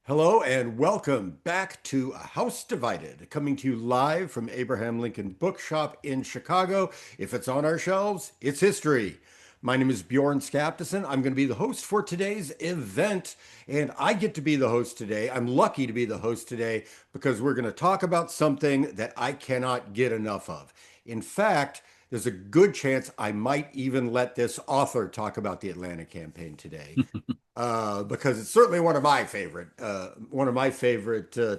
Hello and welcome back to A House Divided, coming to you live from Abraham Lincoln Bookshop in Chicago. If it's on our shelves, it's history. My name is Bjorn Skaptison. I'm going to be the host for today's event, and I get to be the host today. I'm lucky to be the host today because we're going to talk about something that I cannot get enough of. In fact, there's a good chance I might even let this author talk about the Atlanta campaign today because it's certainly one of my favorite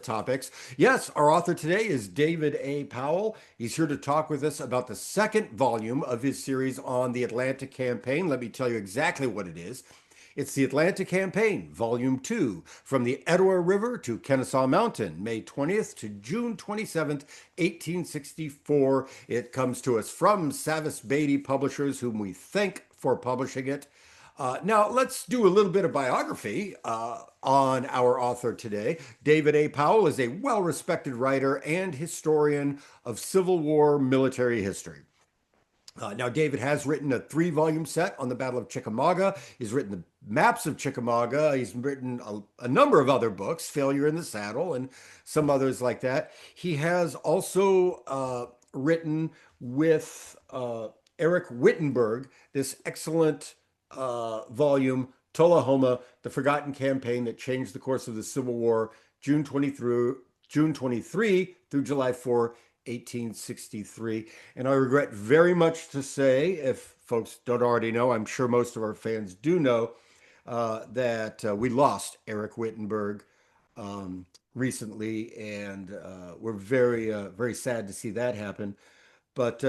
topics. Yes, our author today is David A. Powell. He's here to talk with us about the second volume of his series on the Atlanta campaign. Let me tell you exactly what it is. It's the Atlanta Campaign, Volume 2, from the Etowah River to Kennesaw Mountain, May 20th to June 27th, 1864. It comes to us from Savis Beatty Publishers, whom we thank for publishing it. Now, let's do a little bit of biography on our author today. David A. Powell is a well respected writer and historian of Civil War military history. Now, David has written a three-volume set on the Battle of Chickamauga. He's written the maps of Chickamauga. He's written a number of other books, Failure in the Saddle, and some others like that. He has also written with Eric Wittenberg this excellent volume, Tullahoma, The Forgotten Campaign That Changed the Course of the Civil War, June 23 through July 4, 1863. And I regret very much to say, if folks don't already know, I'm sure most of our fans do know, that we lost Eric Wittenberg recently, and we're very sad to see that happen. But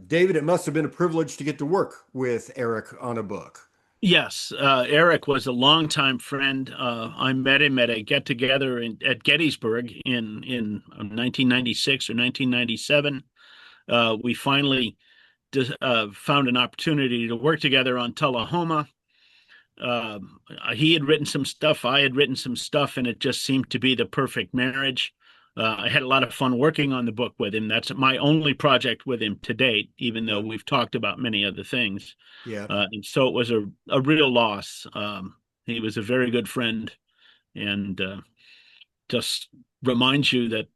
David, it must have been a privilege to get to work with Eric on a book. Yes, Eric was a longtime friend. I met him at a get together at Gettysburg in 1996 or 1997. We finally found an opportunity to work together on Tullahoma. Uh, he had written some stuff, I had written some stuff, and it just seemed to be the perfect marriage. I had a lot of fun working on the book with him. That's my only project with him to date, even though Yeah. we've talked about many other things. Yeah. And so it was a real loss. He was a very good friend and just reminds you that,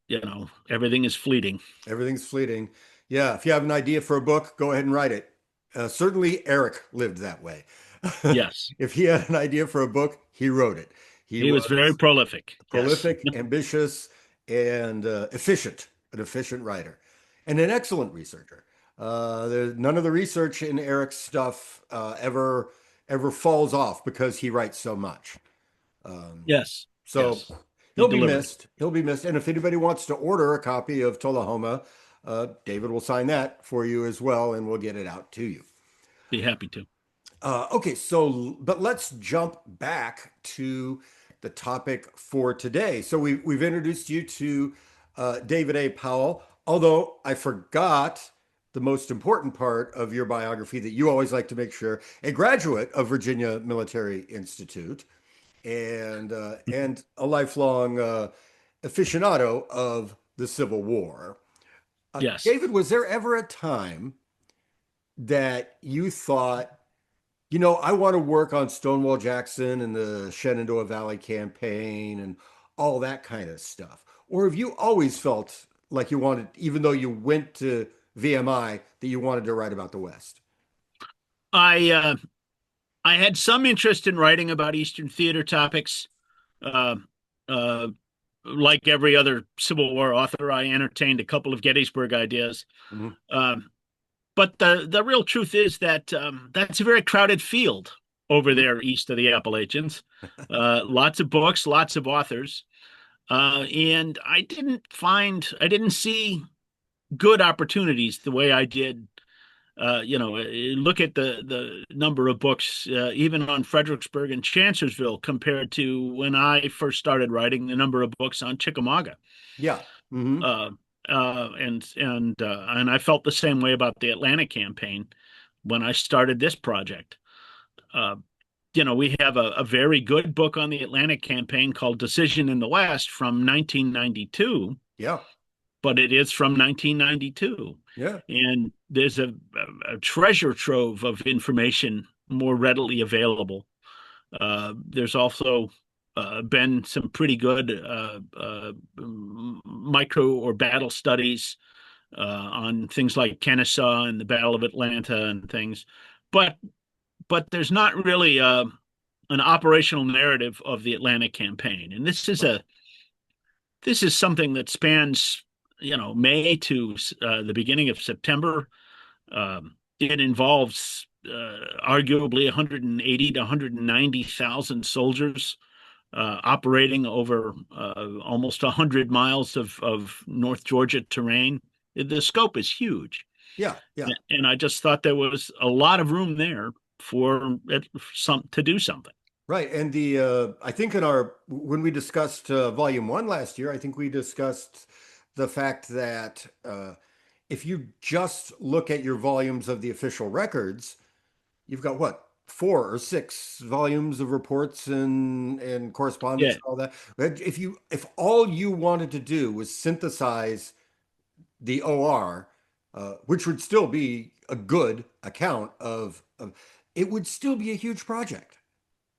everything is fleeting. Everything's fleeting. Yeah. If you have an idea for a book, go ahead and write it. Certainly, Eric lived that way. Yes, If he had an idea for a book, he wrote it. He he was very was prolific. Yes. prolific, ambitious, and efficient, an efficient writer, and an excellent researcher. None of the research in Eric's stuff ever falls off because he writes so much. Um, Yes. so Yes. He he'll be delivered. missed. He'll be missed. And if anybody wants to order a copy of Tullahoma, David will sign that for you as well, and we'll get it out to you. Be happy to. Okay, but let's jump back to the topic for today. So we've introduced you to David A. Powell, although I forgot the most important part of your biography that you always like to make sure, a graduate of Virginia Military Institute and a lifelong aficionado of the Civil War. Yes. David, was there ever a time that you thought, I want to work on Stonewall Jackson and the Shenandoah Valley campaign and all that kind of stuff? Or have you always felt like you wanted, even though you went to VMI, that you wanted to write about the West? I uh, I had some interest in writing about Eastern theater topics. Uh, uh, like every other Civil War author, I entertained a couple of Gettysburg ideas. Mhm. Um, but the real truth is that that's a very crowded field over Mhm. there east of the Appalachians. Lots of books, lots of authors, and I didn't see good opportunities the way I did. Look at the number of books, even on Fredericksburg and Chancellorsville, compared to when I first started writing the number of books on Chickamauga. Yeah. Hmm. Uh, and I felt the same way about the Atlanta campaign when I started this project. Uh, we have a very good book on the Atlanta campaign called Decision in the West from 1992, Yeah. but it is from 1992. Yeah. And there's a treasure trove of information more readily available. There's also been some pretty good micro or battle studies on things like Kennesaw and the Battle of Atlanta and things, but there's not really an operational narrative of the Atlanta campaign, and Right. this is something that spans May to the beginning of September. It involves arguably 180 to 190,000 soldiers operating over almost 100 miles of North Georgia terrain. The scope is huge. Yeah, yeah. And I just thought there was a lot of room there for some to do something. Right. And the I think in our when we discussed volume one last year, I think we discussed the fact that if you just look at your volumes of the official records, you've got what, 4 or 6 volumes of reports and correspondence Yeah. and all that. But if all you wanted to do was synthesize the OR, which would still be a good account of it would still be a huge project.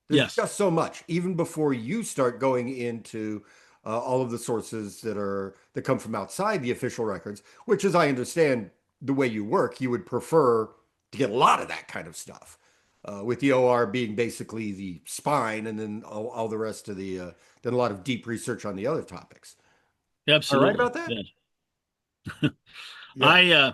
There's Yes. just so much, even before you start going into all of the sources that come from outside the official records, which, as I understand the way you work, you would prefer to get a lot of that kind of stuff, with the OR being basically the spine, and then all the rest of the then a lot of deep research on the other topics. Am I right Absolutely. about that? Yes. Yeah.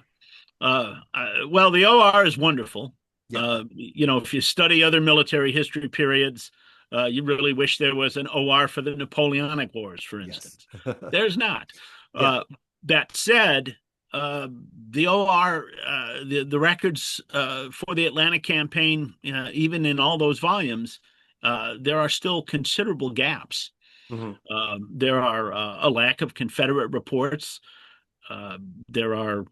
I well, the OR is wonderful. Yeah. If you study other military history periods, you really wish there was an OR for the Napoleonic Wars, for Yes. instance. There's not. Yeah. Uh, that said, the OR, the records for the Atlantic campaign, even in all those volumes, there are still considerable gaps. Hmm. There are a lack of Confederate reports. Uh, there are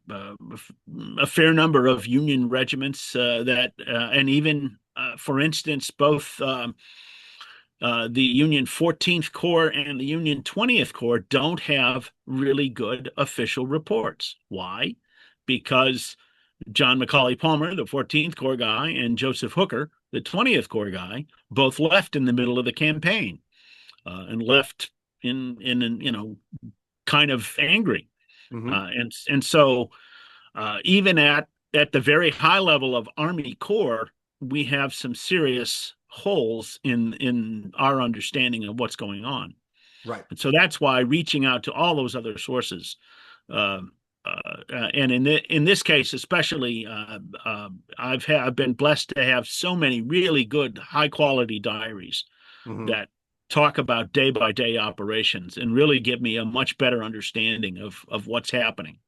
a fair number of Union regiments and even, for instance, both the Union 14th Corps and the Union 20th Corps don't have really good official reports. Why? Because John Macaulay Palmer, the 14th Corps guy, and Joseph Hooker, the 20th Corps guy, both left in the middle of the campaign and left in kind of angry. Hmm. And so even at the very high level of Army Corps, we have some serious holes in our understanding of what's going on. Right. And so that's why reaching out to all those other sources, uh, and in this case especially, I've been blessed to have so many really good high quality diaries Hmm. that talk about day by day operations and really give me a much better understanding of what's happening.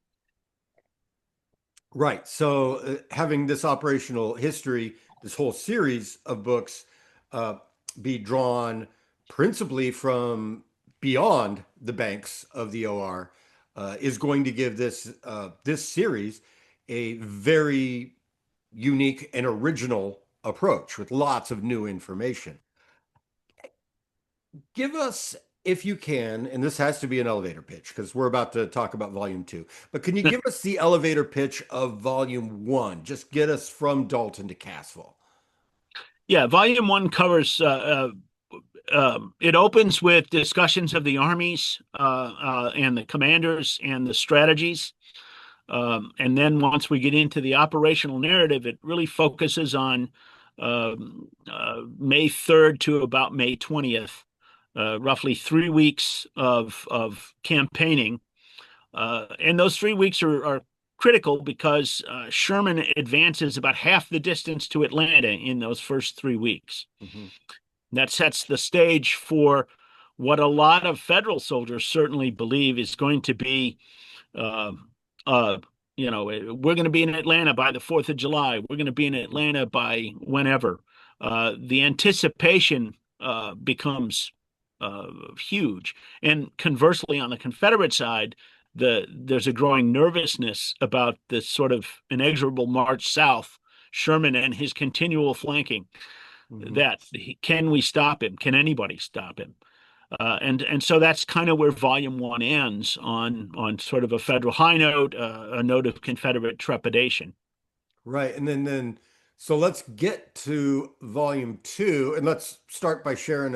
Right. So, having this operational history, this whole series of books, uh, be drawn principally from beyond the banks of the OR, is going to give this series a very unique and original approach with lots of new information. Give us, if you can, and this has to be an elevator pitch because we're about to talk about volume two, but can you give us the elevator pitch of volume one? Just get us from Dalton to Cassville. Yeah, volume one covers. It opens with discussions of the armies and the commanders and the strategies. And then once we get into the operational narrative, it really focuses on May 3rd to about May 20th, roughly 3 weeks of campaigning. And those 3 weeks are critical because Sherman advances about half the distance to Atlanta in those first 3 weeks. Hmm. That sets the stage for what a lot of federal soldiers certainly believe is going to be, uh, uh, we're going to be in Atlanta by the 4th of July. We're going to be in Atlanta by whenever. The anticipation becomes huge. And conversely, on the Confederate side, there's a growing nervousness about this sort of inexorable march south, Sherman and his continual flanking Hmm. that can we stop him? Can anybody stop him? And so that's kind of where volume one ends on sort of a federal high note, a note of Confederate trepidation. Right. And then so let's get to volume two, and let's start by sharing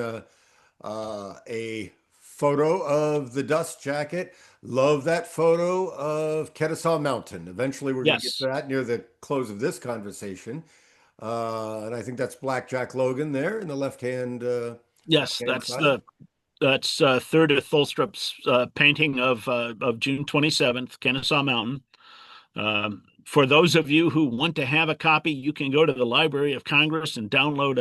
A photo of the dust jacket. Love that photo of Kennesaw Mountain. Eventually, we're going to get to Yes, that near the close of this conversation. And I think that's Black Jack Logan there in the left yes, hand side. that's Third of Thulstrup's painting of June 27th, Kennesaw Mountain. For those of you who want to have a copy, you can go to the Library of Congress and download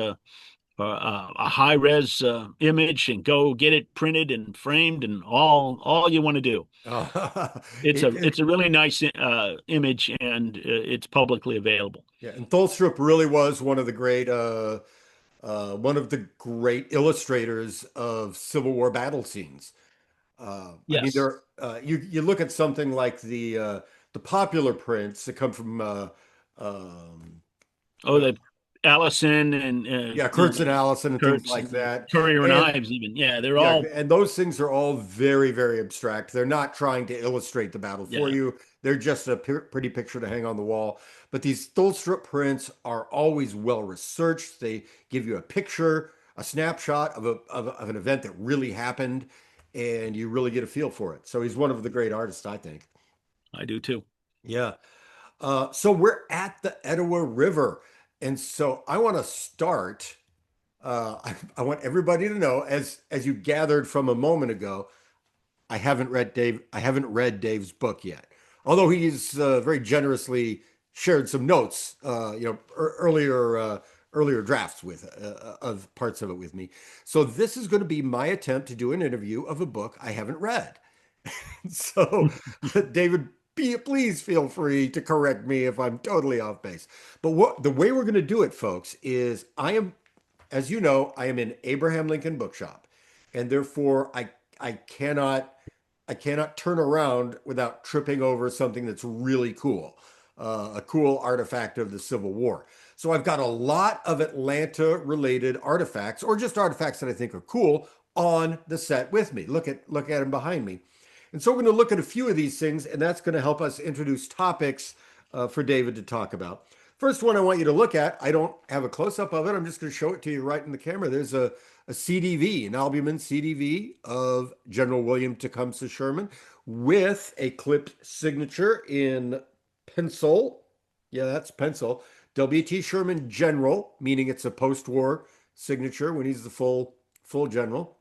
a high res image and go get it printed and framed and all you want to do. Uh, It's it, a it, it's a really nice image and it's publicly available. yeah, and Tholstrup really was one of the great illustrators of Civil War battle scenes. I mean, Yes. you look at something like the popular prints that come from Oh, uh, the Allison and yeah, Kurtz and Allison and things Kurtz like and that, Courier and and Ives even. Yeah, they're yeah, all and those things are all very, very abstract. They're not trying to illustrate the battle for yeah, you. They're just a pretty picture to hang on the wall. But these Stolstrup prints are always well researched. They give you a picture, a snapshot of an event that really happened, and you really get a feel for it. So he's one of the great artists, I think. I do too. Yeah. So we're at the Etowah River. And so I want to start. I want everybody to know, as you gathered from a moment ago, I haven't read Dave's book yet. Although he's very generously shared some notes, earlier drafts of parts of it with me. So this is going to be my attempt to do an interview of a book I haven't read. So, David, please feel free to correct me if I'm totally off base. But the way we're going to do it, folks, is as you know, I am in Abraham Lincoln Bookshop, and therefore I cannot I cannot turn around without tripping over something that's really cool, a cool artifact of the Civil War. So I've got a lot of Atlanta related artifacts, or just artifacts that I think are cool, on the set with me. Look at them behind me. And so we're going to look at a few of these things, and that's going to help us introduce topics for David to talk about. First one I want you to look at, I don't have a close up of it. I'm just going to show it to you right in the camera. There's a CDV, an albumin CDV of General William Tecumseh Sherman with a clipped signature in pencil. Yeah, that's pencil. W.T. Sherman General, meaning it's a post-war signature when he's the full general.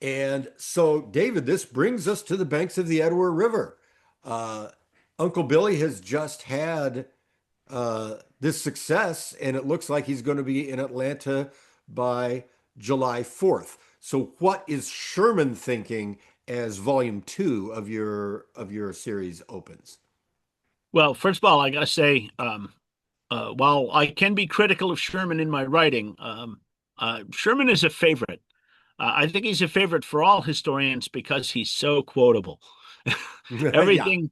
And so, David, this brings us to the banks of the Etowah River. Uh, Uncle Billy has just had this success, and it looks like he's going to be in Atlanta by July 4th. So, what is Sherman thinking as volume two of your series opens? Well, first of all, I gotta say, while I can be critical of Sherman in my writing, Sherman is a favorite. I think he's a favorite for all historians because he's so quotable. Yeah. Everything,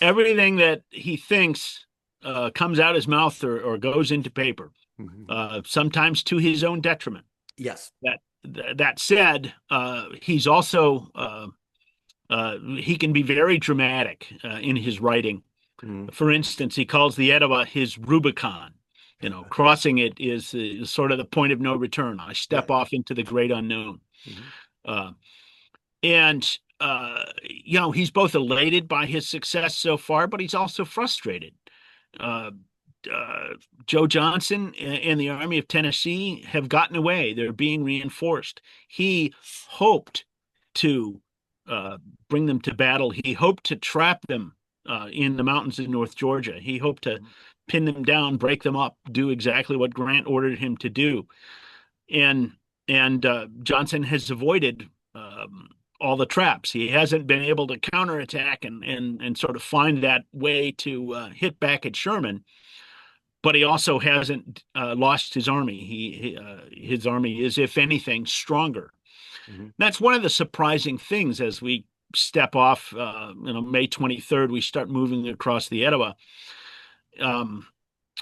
everything that he thinks comes out his mouth or goes into paper, sometimes to his own detriment. Yes. That that said, he's also he can be very dramatic in his writing. Mhm. For instance, he calls the Etowah his Rubicon. Crossing it is sort of the point of no return. I Yeah. step off into the great unknown. Mhm. Uh, and he's both elated by his success so far, but he's also frustrated. Uh, Joe Johnson and the Army of Tennessee have gotten away. They're being reinforced. He hoped to uh, bring them to battle. He hoped to trap them in the mountains in North Georgia. He hoped to pin them down, break them up, do exactly what Grant ordered him to do. And Johnson has avoided all the traps. He hasn't been able to counterattack and sort of find that way to hit back at Sherman, but he also hasn't lost his army. His army is, if anything, stronger. Mhm. That's one of the surprising things as we step off. May 23rd, we start moving across the Etowah. Um,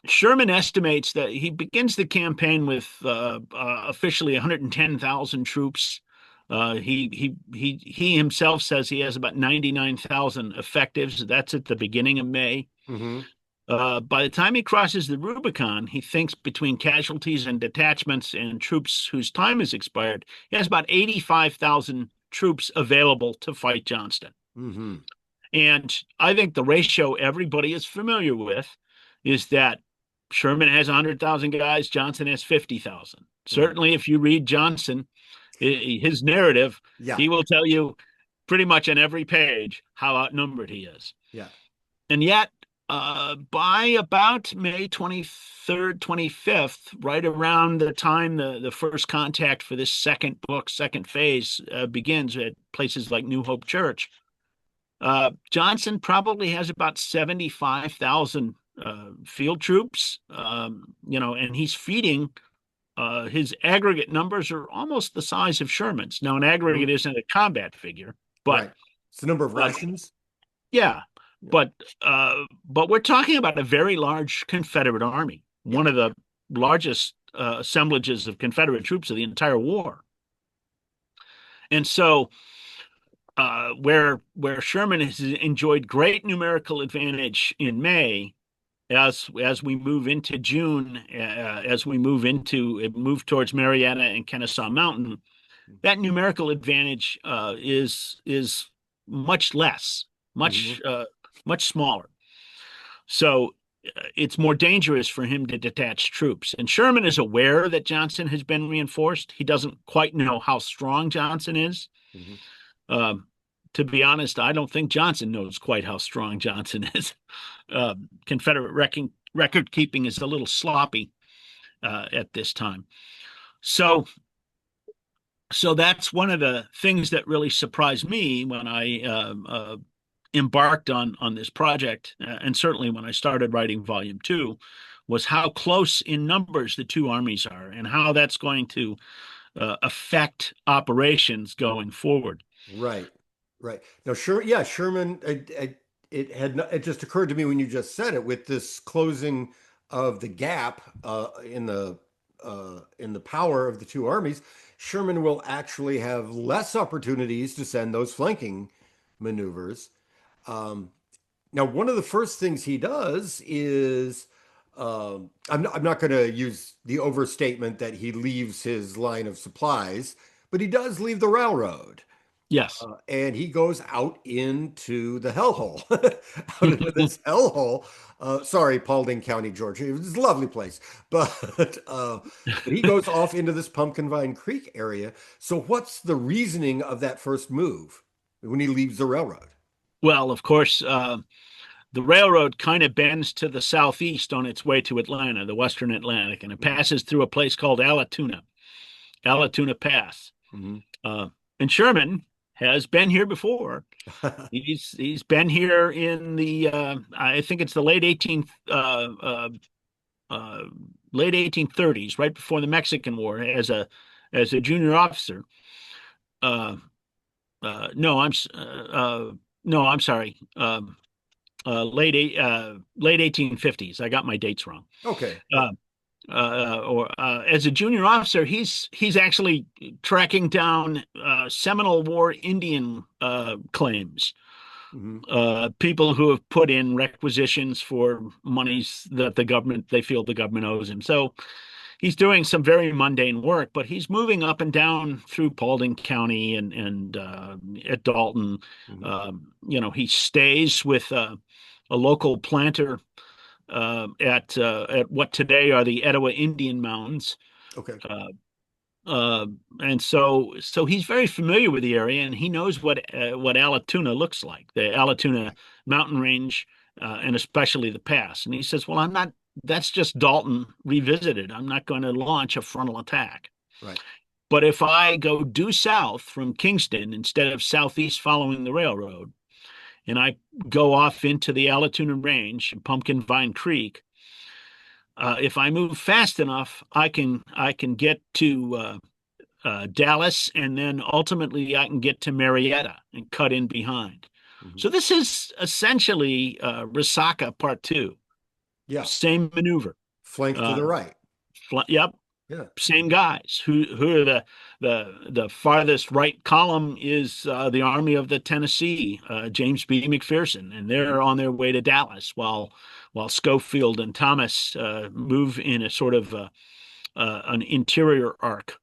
Sherman estimates that he begins the campaign with officially 110,000 troops. He himself says he has about 99,000 effectives. That's at the beginning of May. Mhm. By the time he crosses the Rubicon, he thinks between casualties and detachments and troops whose time has expired, he has about 85,000 troops available to fight Johnston. Hmm. And I think the ratio everybody is familiar with is that Sherman has 100,000 guys, Johnson has 50,000. Right. Certainly, if you read Johnson, his narrative, Yeah. he will tell you pretty much on every page how outnumbered he is. Yeah. And yet, by about May 23rd, 25th, right around the time the first contact for this second book, second phase begins at places like New Hope Church, Johnson probably has about 75,000 field troops, and he's feeding his aggregate numbers are almost the size of Sherman's. Now, an aggregate Mhm. isn't a combat figure, but Right. It's the number of uh, rations. yeah, Yeah. but we're talking about a very large Confederate army, Yeah. one of the largest assemblages of Confederate troops of the entire war. And so, where Sherman has enjoyed great numerical advantage in May, as we move into June, as we move towards Marietta and Kennesaw Mountain, that numerical advantage is much less, Hmm. much smaller. So it's more dangerous for him to detach troops. And Sherman is aware that Johnson has been reinforced. He doesn't quite know how strong Johnson is. Hmm. Um, to be honest, I don't think Johnson knows quite how strong Johnson is. Confederate record keeping is a little sloppy at this time. So, so that's one of the things that really surprised me when I embarked on this project, and certainly when I started writing Volume Two, was how close in numbers the two armies are, and how that's going to affect operations going forward. Right. Right. Now, yeah, Sherman, it just occurred to me when you just said it with this closing of the gap in the power of the two armies, Sherman will actually have less opportunities to send those flanking maneuvers. Um, Now, one of the first things he does is I'm not going to use the overstatement that he leaves his line of supplies, but he does leave the railroad. Yes. And he goes out into the hellhole, out into this hellhole. Sorry, Paulding County, Georgia. It was a lovely place, but he goes off into this Pumpkin Vine Creek area. So, what's the reasoning of that first move when he leaves the railroad? Well, of course, the railroad kind of bends to the southeast on its way to Atlanta, the Western Atlantic, and it passes through a place called Allatoona Pass. Mhm. Uh, and Sherman has been here before. He's been here in the I think it's the uh, late 1830s, right before the Mexican War, as a junior officer. Uh, no, no, I'm sorry. Late 1850s. I got my dates wrong. Okay. Yeah. Uh, or As a junior officer, he's actually tracking down Seminole War Indian claims, Hmm. people who have put in requisitions for monies that they feel the government owes him. So he's doing some very mundane work, but he's moving up and down through Paulding County and at Dalton. Hmm. He stays with a local planter at what today are the Etowah Indian Mountains. Okay. Uh, and so he's very familiar with the area, and he knows what Allatoona looks like, the Allatoona mountain range, and especially the pass. And he says, "Well, I'm not. That's just Dalton revisited. I'm not going to launch a frontal attack. Right. But if I go due south from Kingston instead of southeast following the railroad, and I go off into the Allatoona Range, Pumpkin Vine Creek, if I move fast enough, I can get to Dallas, and then ultimately I can get to Marietta and cut in behind. Hmm. So this is essentially Resaca Part Two, Yeah. same maneuver. Flank to Uh, the right. yep, Yeah. same guys. Who are the farthest right column is the Army of the Tennessee, James B. McPherson, and they're on their way to Dallas, while Schofield and Thomas move in a sort of an interior arc,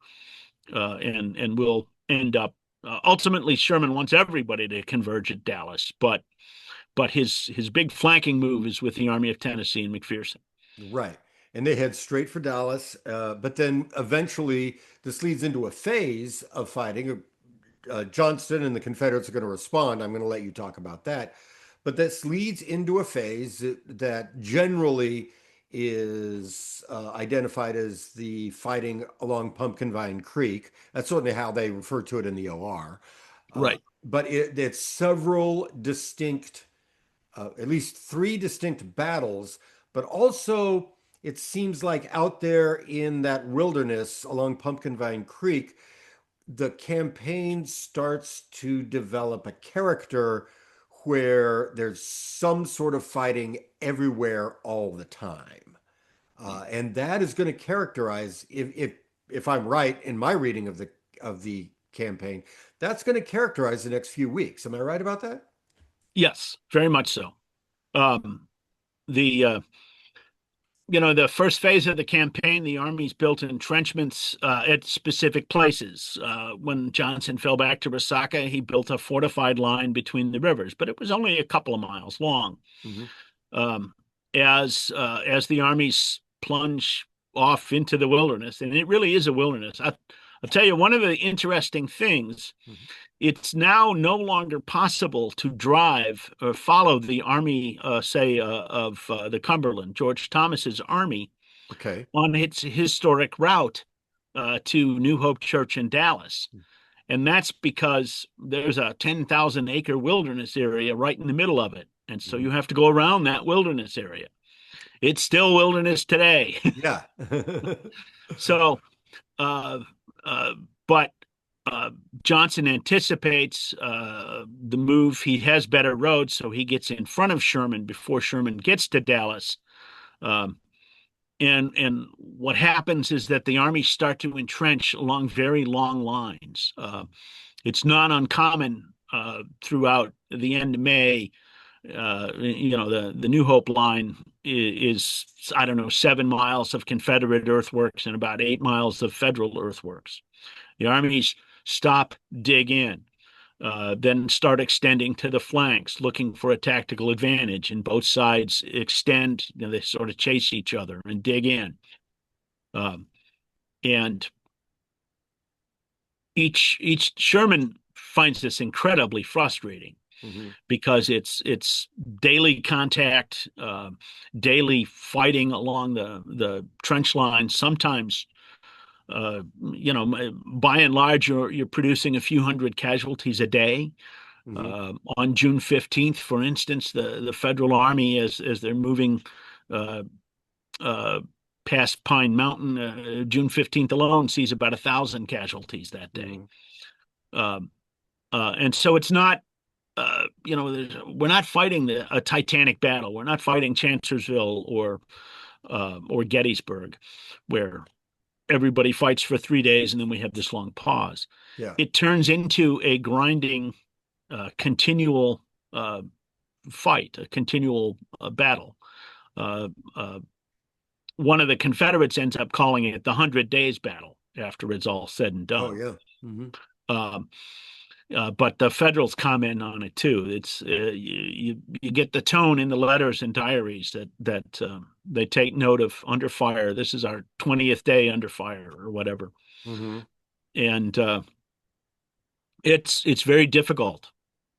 and will end up. Ultimately, Sherman wants everybody to converge at Dallas, but his big flanking move is with the Army of Tennessee and McPherson. Right. And they head straight for Dallas. But then eventually this leads into a phase of fighting. Johnston and the Confederates are going to respond. I'm going to let you talk about that. But this leads into a phase that generally is identified as the fighting along Pumpkin Vine Creek. That's certainly how they refer to it in the OR. Right. But it's several distinct, at least three distinct battles, but also it seems like out there in that wilderness along Pumpkin Vine Creek, the campaign starts to develop a character where there's some sort of fighting everywhere all the time. And that is going to characterize, if I'm right in my reading of the campaign, that's going to characterize the next few weeks. Am I right about that? Yes, very much so. The the first phase of the campaign, the Army's built entrenchments at specific places. When Johnson fell back to Resaca, he built a fortified line between the rivers, but it was only a couple of miles long. Hmm. Um, as the armies plunge off into the wilderness, and it really is a wilderness. I'll tell you one of the interesting things. Hmm. It's now no longer possible to drive or follow the army, say, of the Cumberland, George Thomas's army, Okay. on its historic route to New Hope Church in Dallas. And that's because there's a 10,000-acre wilderness area right in the middle of it. And so Hmm. you have to go around that wilderness area. It's still wilderness today. Yeah. So, uh, uh, but uh, Johnson anticipates the move. He has better roads, so he gets in front of Sherman before Sherman gets to Dallas. Um, and what happens is that the armies start to entrench along very long lines. It's not uncommon throughout the end of May. The New Hope line is, I don't know, 7 miles of Confederate earthworks and about 8 miles of Federal earthworks. The armies stop, dig in, then start extending to the flanks, looking for a tactical advantage. And both sides extend, they sort of chase each other and dig in. Um, and each Sherman finds this incredibly frustrating Hmm. because it's daily contact, daily fighting along the trench line. Sometimes, by and large, you're producing a few hundred casualties a day. Hmm. On June 15th, for instance, the Federal Army, as they're moving uh, uh, past Pine Mountain, June 15th alone sees about 1,000 casualties that day. Hmm. Um, and so it's not, we're not fighting a Titanic battle. We're not fighting Chancellorsville or Gettysburg, where everybody fights for 3 days and then we have this long pause. Yeah. It turns into a grinding, continual uh, fight, a continual battle. Uh, uh, One of the Confederates ends up calling it the 100 Days Battle after it's all said and Oh, done. yeah. Hmm. Um, but the Federals comment on it too. It's you get the tone in the letters and diaries that they take note of under fire. This is our 20th day under fire or whatever, Hmm. and it's very difficult.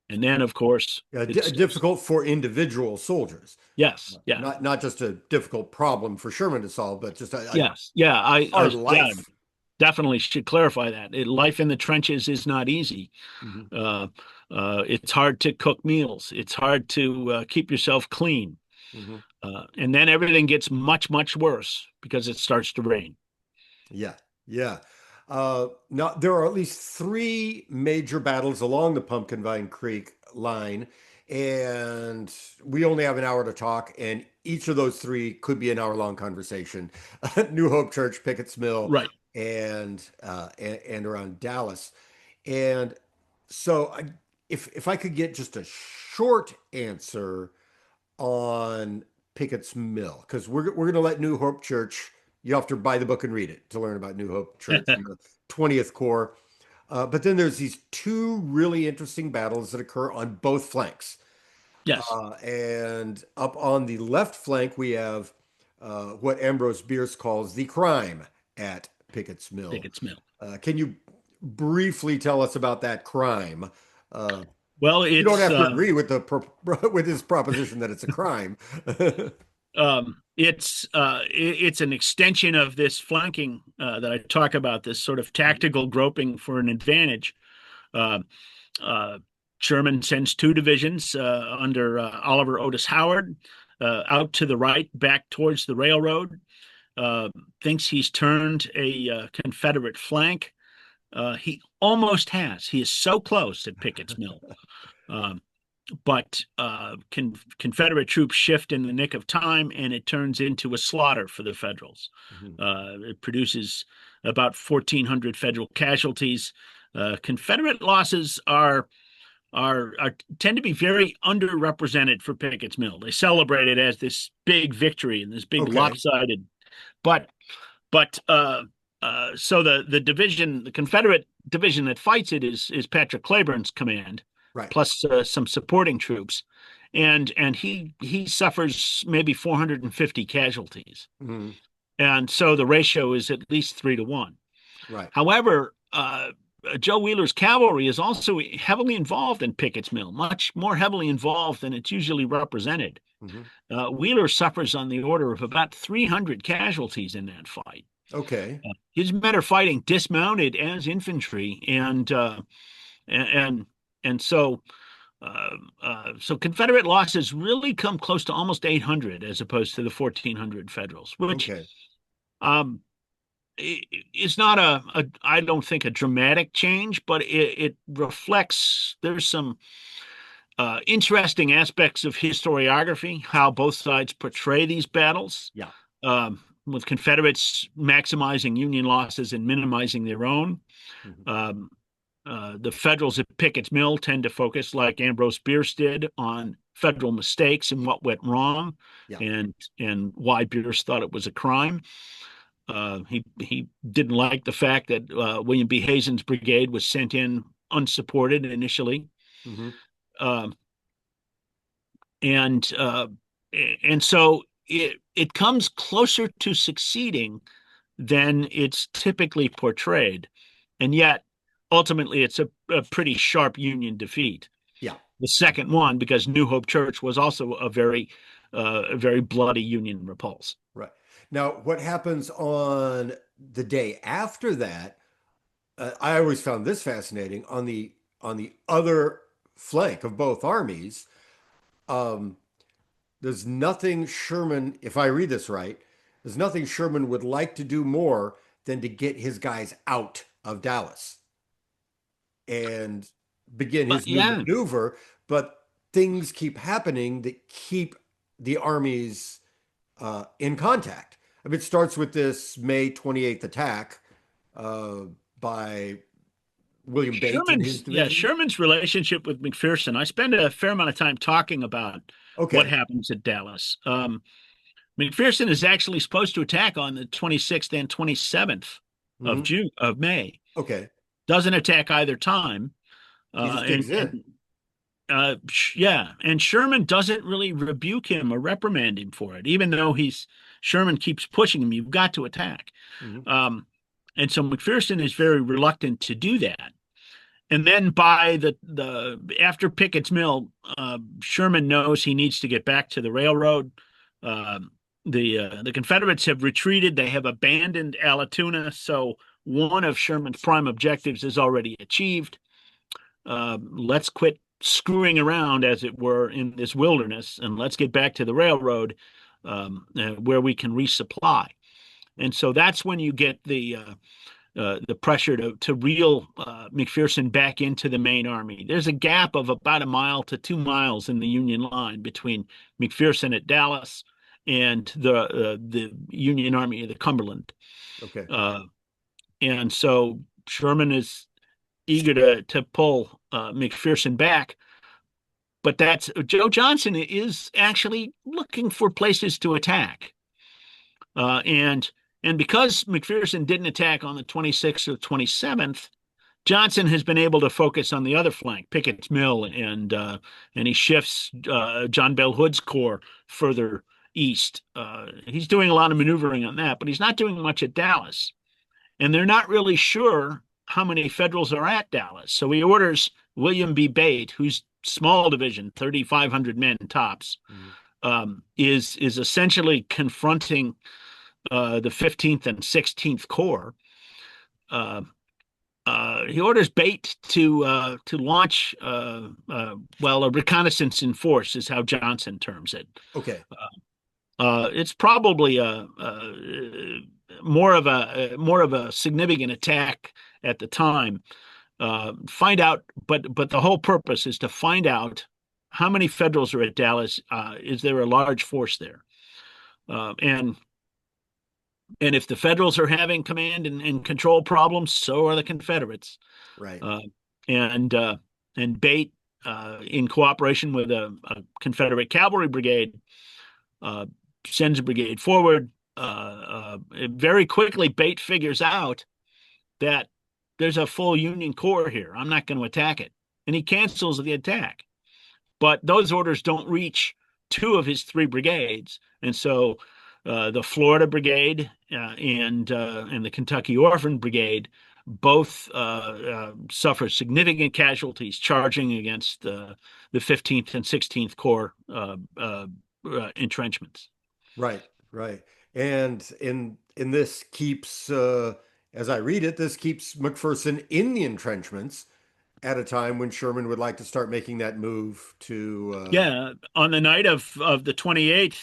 And then, of course, it's Difficult for individual soldiers. yes, yeah, Not just a difficult problem for Sherman to solve, but just a yes, yeah. hard Yeah, life. definitely should clarify that. Life in the trenches is not easy. Hmm. Uh, it's hard to cook meals. It's hard to keep yourself clean. Hmm. And then everything gets much, much worse because it starts to rain. Yeah, yeah. Now there are at least three major battles along the Pumpkin Vine Creek line, and we only have an hour to talk, and each of those three could be an hour-long conversation. New Hope Church, Pickett's Mill, Right. and around Dallas. And so, if I could get just a short answer on Pickett's Mill? Because we're going to let New Hope Church. You have to buy the book and read it to learn about New Hope Church and the 20th Corps. But then there's these two really interesting battles that occur on both flanks. Yes, And up on the left flank, we have what Ambrose Bierce calls the crime at Pickett's Mill. Pickett's Mill. Can you briefly tell us about that crime? Uh, Well, you don't have to agree with with his proposition that it's a crime. it's an extension of this flanking that I talk about, this sort of tactical groping for an advantage. Uh, uh, Sherman sends two divisions under Oliver Otis Howard out to the right, back towards the railroad. Uh, Thinks he's turned a Confederate flank. He almost has. He is so close at Pickett's Mill. Um, but Confederate troops shift in the nick of time, and it turns into a slaughter for the Federals. Mhm. It produces about 1,400 Federal casualties. Confederate losses are tend to be very underrepresented for Pickett's Mill. They celebrate it as this big victory and this big Okay, lopsided, but so the Confederate division that fights it is Patrick Cleburne's command, right. plus some supporting troops, and he suffers maybe 450 casualties, Mhm. and so the ratio is at least 3 to 1. Right. However, Joe Wheeler's cavalry is also heavily involved in Pickett's Mill, much more heavily involved than it's usually represented. Mhm. Wheeler suffers on the order of about 300 casualties in that fight. Okay. His men are fighting dismounted as infantry, and and so Confederate losses really come close to almost 800 as opposed to the 1,400 Federals, which Okay. um, it's not I don't think a dramatic change, but it reflects there's some interesting aspects of historiography, how both sides portray these battles, Yeah. with Confederates maximizing Union losses and minimizing their own. Mhm. Um, the Federals at Pickett's Mill tend to focus, like Ambrose Bierce did, on Federal mistakes and what went wrong, Yeah. and why Bierce thought it was a crime. He didn't like the fact that William B. Hazen's brigade was sent in unsupported initially, Mhm. uh, and uh, and so it comes closer to succeeding than it's typically portrayed, and yet ultimately it's a pretty sharp Union defeat. Yeah. The second one, because New Hope Church was also a very bloody Union repulse. Right. Now, what happens on the day after that? I always found this fascinating. On the other flank of both armies, um, there's nothing Sherman, if I read this right, there's nothing Sherman would like to do more than to get his guys out of Dallas and begin his new Yeah, maneuver. But things keep happening that keep the armies in contact. I mean, it starts with this May 28th attack uh, by William Bates and his division. Sherman's relationship with McPherson. I spend a fair amount of time talking about what Okay. happens at Dallas. McPherson is actually supposed to attack on the 26th and 27th of Hmm. June of May. Okay. Doesn't attack either time, He just digs in. yeah, and Sherman doesn't really rebuke him or reprimand him for it, even though he's Sherman keeps pushing him. You've got to attack, Hmm. um, and so McPherson is very reluctant to do that. And then by the after Pickett's Mill, Sherman knows he needs to get back to the railroad. Um, the Confederates have retreated. They have abandoned Allatoona. So one of Sherman's prime objectives is already achieved. Let's quit screwing around, as it were, in this wilderness, and let's get back to the railroad, where we can resupply. And so that's when you get the pressure to reel McPherson back into the main army. There's a gap of about a mile to 2 miles in the Union line between McPherson at Dallas and the Union Army of the Cumberland. Okay. Uh, and so Sherman is eager to pull McPherson back, but that's Joe Johnson is actually looking for places to attack. And because McPherson didn't attack on the 26th or 27th, Johnson has been able to focus on the other flank, Pickett's Mill, and he shifts John Bell Hood's corps further east. He's doing a lot of maneuvering on that, but he's not doing much at Dallas. And they're not really sure how many Federals are at Dallas. So he orders William B. Bate, who's small division, 3,500 men tops, Mhm. is essentially confronting the 15th and 16th Corps. Uh, he orders Bate to launch well, a reconnaissance in force is how Johnson terms it. Okay. It's probably more of a significant attack at the time. Find out, but the whole purpose is to find out how many Federals are at Dallas. Is there a large force there? And if the Federals are having command and control problems, so are the Confederates. Right. Uh, and Bate, in cooperation with a Confederate cavalry brigade, uh, sends a brigade forward. Very quickly, Bate figures out that there's a full Union Corps here. I'm not going to attack it. And he cancels the attack. But those orders don't reach two of his three brigades. And so the Florida Brigade and the Kentucky Orphan Brigade both suffer significant casualties charging against the 15th and 16th Corps entrenchments. Right. Right. And in this keeps, as I read it, this keeps McPherson in the entrenchments at a time when Sherman would like to start making that move to. Yeah, on the night of the 28th,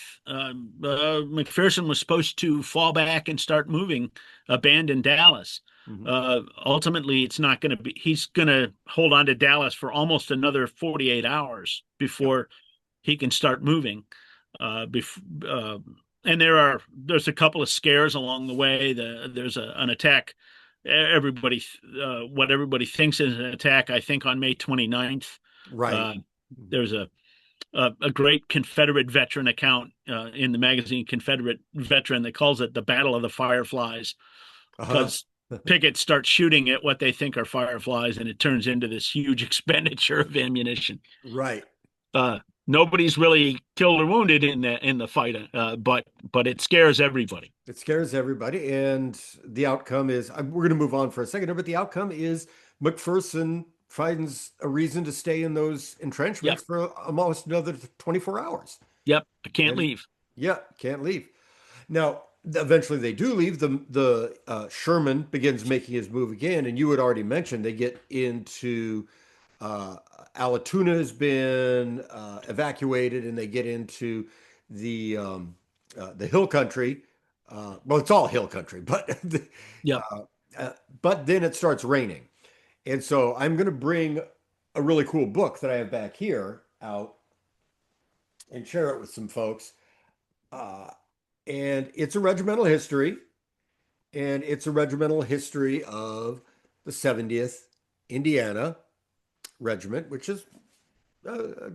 McPherson was supposed to fall back and start moving, abandon Dallas. Mhm. Ultimately, it's not going to be, he's going to hold on to Dallas for almost another 48 hours Yep. before he can start moving. And there's a couple of scares along the way. There's an attack. Everybody, what everybody thinks is an attack, I think on May 29th. Right. Uh, Mhm. there's a great Confederate veteran account in the magazine Confederate Veteran that calls it the Battle of the Fireflies Uh-huh. because Pickett starts shooting at what they think are fireflies, and it turns into this huge expenditure of ammunition. Right. Uh, Nobody's really killed or wounded in the fight, but it scares everybody. It scares everybody, and the outcome is we're going to move on for a second here, but the outcome is McPherson finds a reason to stay in those Yep, entrenchments for almost another 24 hours. yep. I can't And leave. yeah, can't leave. Now, eventually they do leave. The Sherman begins making his move again, and you had already mentioned they get into uh, Allatoona has been evacuated, and they get into the hill country. Well, it's all hill country, but Yep. uh, but then it starts raining, and so I'm going to bring a really cool book that I have back here out and share it with some folks. Uh, and it's a regimental history, and it's a regimental history of the 70th Indiana Regiment, which is a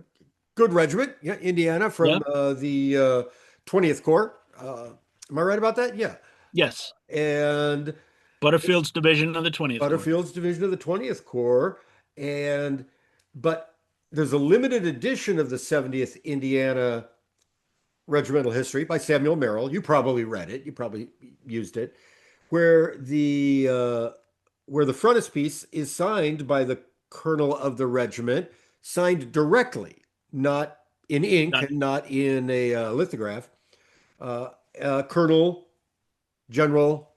good regiment, yeah, Indiana from Yep. the 20th Corps. Am I right about that? Yeah. Yes. And it's Butterfield's division of the 20th Corps. Butterfield's division of the 20th Corps. And but there's a limited edition of the 70th Indiana Regimental History by Samuel Merrill. You probably read it. You probably used it, where the frontispiece is signed by the colonel of the regiment, signed directly, not in ink Got and it. not in a lithograph. Uh, Colonel General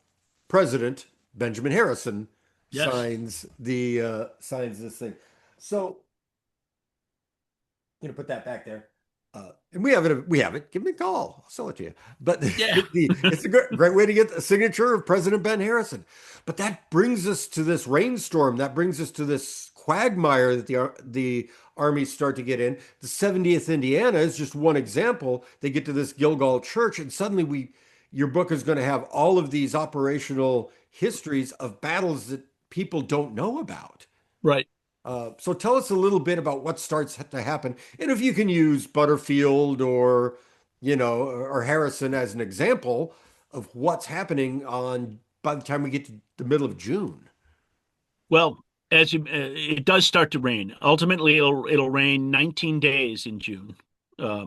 President Benjamin Harrison Yes. signs this thing. So I'm gonna put that back there. And we have it. We have it. Give me a call. I'll sell it to you. But Yeah. it's a great way to get a signature of President Ben Harrison. But that brings us to this rainstorm. That brings us to this quagmire that the armies start to get in. The 70th Indiana is just one example. They get to this Gilgal Church, and suddenly your book is going to have all of these operational histories of battles that people don't know about. Right. So tell us a little bit about what starts to happen, and if you can use Butterfield or, or Harrison as an example of what's happening on by the time we get to the middle of June. Well, it does start to rain. Ultimately, it'll rain 19 days in June. Uh,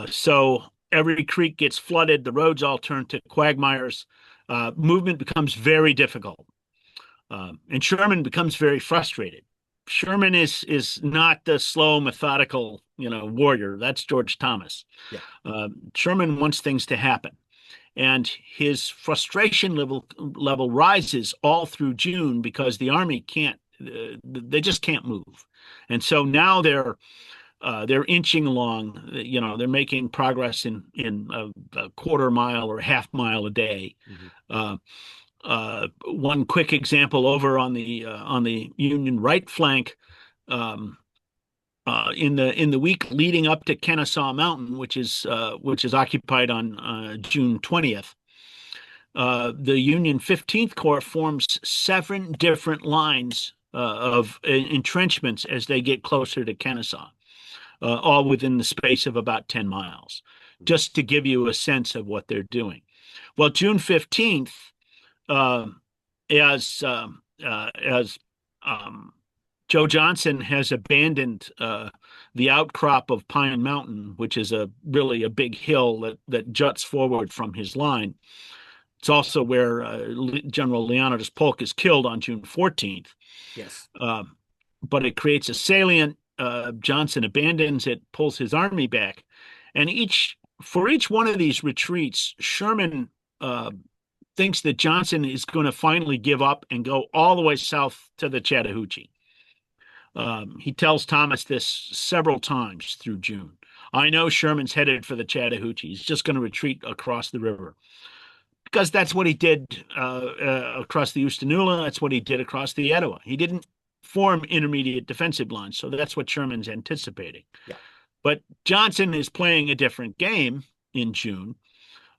so every creek gets flooded. The roads all turn to quagmires. Movement becomes very difficult, and Sherman becomes very frustrated. Sherman is not the slow, methodical, warrior. That's George Thomas. Yeah. Sherman wants things to happen, and his frustration level rises all through June because the army can't. They just can't move, and so now they're inching along. They're making progress in a quarter mile or half mile a day. Mhm. Uh, One quick example over on the Union right flank. Um, in the week leading up to Kennesaw Mountain, which is occupied on June 20th, the Union 15th Corps forms 7 different lines of entrenchments as they get closer to Kennesaw, all within the space of about 10 miles, just to give you a sense of what they're doing. Well, June 15th, uh, as Joe Johnson has abandoned the outcrop of Pine Mountain, which is really a big hill that juts forward from his line. It's also where General Leonidas Polk is killed on June 14th. Yes. Uh, but it creates a salient. Johnson abandons it, pulls his army back, and for each one of these retreats, Sherman uh, thinks that Johnson is going to finally give up and go all the way south to the Chattahoochee. He tells Thomas this several times through June. I know Sherman's headed for the Chattahoochee. He's just going to retreat across the river because that's what he did across the Oostanula. That's what he did across the Etowah. He didn't form intermediate defensive lines, so that's what Sherman's anticipating. Yeah. But Johnson is playing a different game in June,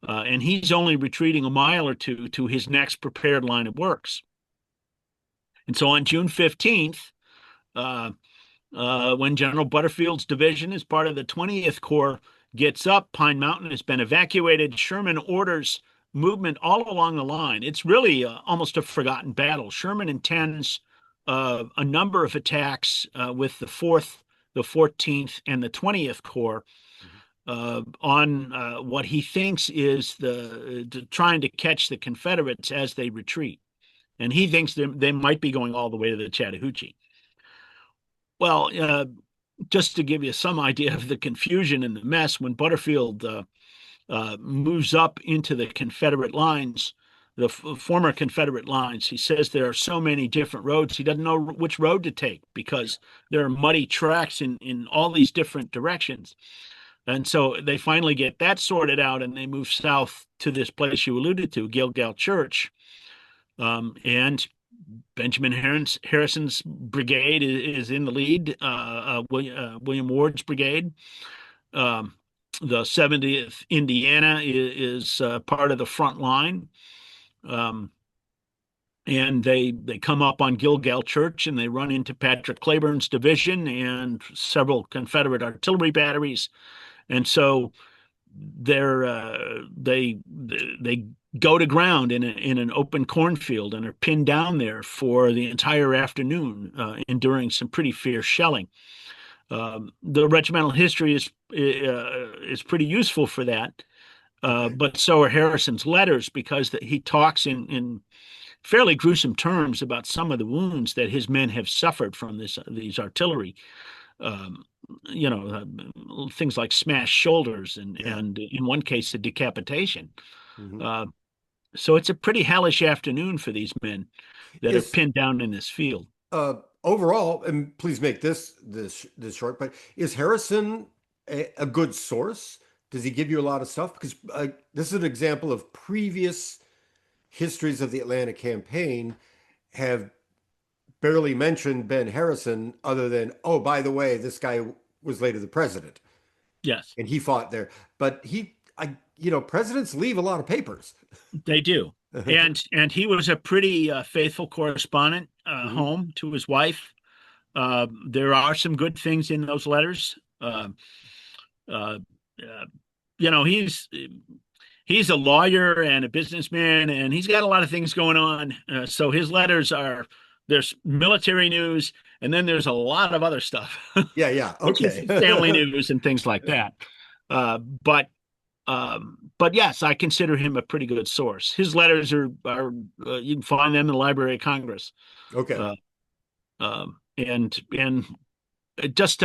and he's only retreating a mile or two to his next prepared line of works. And so on June 15th, uh, when General Butterfield's division, as part of the 20th Corps, gets up, Pine Mountain has been evacuated. Sherman orders movement all along the line. It's really almost a forgotten battle. Sherman intends a number of attacks with the 4th, the 14th, and the 20th Corps Mhm. on what he thinks is trying to catch the Confederates as they retreat. And he thinks they might be going all the way to the Chattahoochee. Well, just to give you some idea of the confusion and the mess, when Butterfield moves up into the Confederate lines, the former Confederate lines, he says there are so many different roads. He doesn't know which road to take because there are muddy tracks in all these different directions. And so they finally get that sorted out and they move south to this place you alluded to, Gilgal Church. And Benjamin Harrison's brigade is in the lead. William Ward's brigade. Um, the 70th Indiana is part of the front line. Um, and they come up on Gilgal Church and they run into Patrick Cleburne's division and several Confederate artillery batteries. And so they go to ground in an open cornfield and are pinned down there for the entire afternoon, enduring some pretty fierce shelling. The regimental history is pretty useful for that, Okay. but so are Harrison's letters because he talks in fairly gruesome terms about some of the wounds that his men have suffered from these artillery. Um, Things like smashed shoulders Yeah. and in one case a decapitation. Mhm. Uh, so it's a pretty hellish afternoon for these men that are Is pinned down in this field. overall, and please make this short, but is Harrison a good source? Does he give you a lot of stuff? Because this is an example of previous histories of the Atlanta campaign have barely mentioned Ben Harrison, other than, oh, by the way, this guy was later the president Yes, and he fought there. But presidents leave a lot of papers. they do. And he was a pretty faithful correspondent Mhm. home to his wife. There are some good things in those letters. Uh, uh, you know, he's a lawyer and a businessman, and he's got a lot of things going on. So his letters are there's military news, and then there's a lot of other stuff, Yeah, yeah. which is Okay. family news and things like that. But yes, I consider him a pretty good source. His letters are you can find them in the Library of Congress. Okay. Uh, and just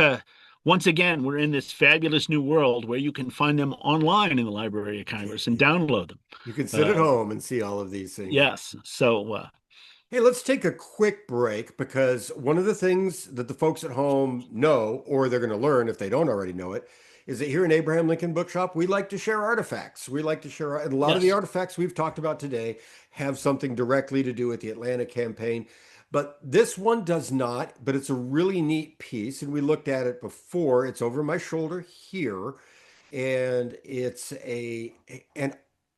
once again, we're in this fabulous new world where you can find them online in the Library of Congress and download them. You can sit at Uh, home and see all of these things. yes. So, Hey, let's take a quick break because one of the things that the folks at home know, or they're going to learn if they don't already know it, is that here in Abraham Lincoln Bookshop, we like to share artifacts. We like to share, and a lot of the yes, artifacts we've talked about today have something directly to do with the Atlanta campaign. But this one does not, but it's a really neat piece. And we looked at it before. It's over my shoulder here. And and